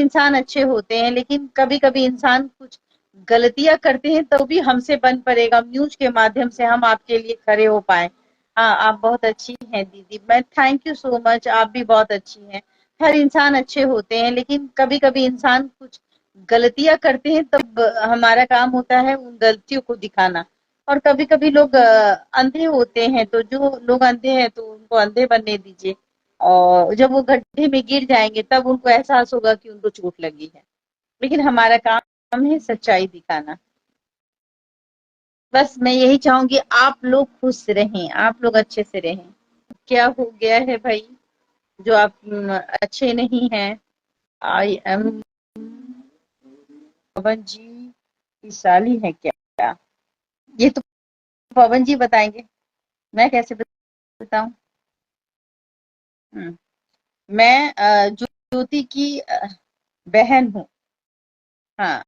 इंसान अच्छे होते हैं, लेकिन कभी कभी इंसान कुछ गलतियां करते हैं, तो भी हमसे बन पड़ेगा न्यूज के माध्यम से हम आपके लिए खड़े हो पाए। हाँ, आप बहुत अच्छी हैं दीदी, मैं थैंक यू सो मच, आप भी बहुत अच्छी हैं। हर इंसान अच्छे होते हैं, लेकिन कभी कभी इंसान कुछ गलतियां करते हैं, तब हमारा काम होता है उन गलतियों को दिखाना। और कभी कभी लोग अंधे होते हैं, तो जो लोग अंधे हैं तो उनको अंधे बनने दीजिए, और जब वो गड्ढे में गिर जाएंगे तब उनको एहसास होगा कि उनको चोट लगी है। लेकिन हमारा काम है सच्चाई दिखाना। बस मैं यही चाहूंगी, आप लोग खुश रहें, आप लोग अच्छे से रहें। क्या हो गया है भाई, जो आप अच्छे नहीं हैं? आई एम पवन जी की साली है क्या? ये तो पवन जी बताएंगे, मैं कैसे बताऊं? हम्म, मैं ज्योति की बहन हूँ। हाँ।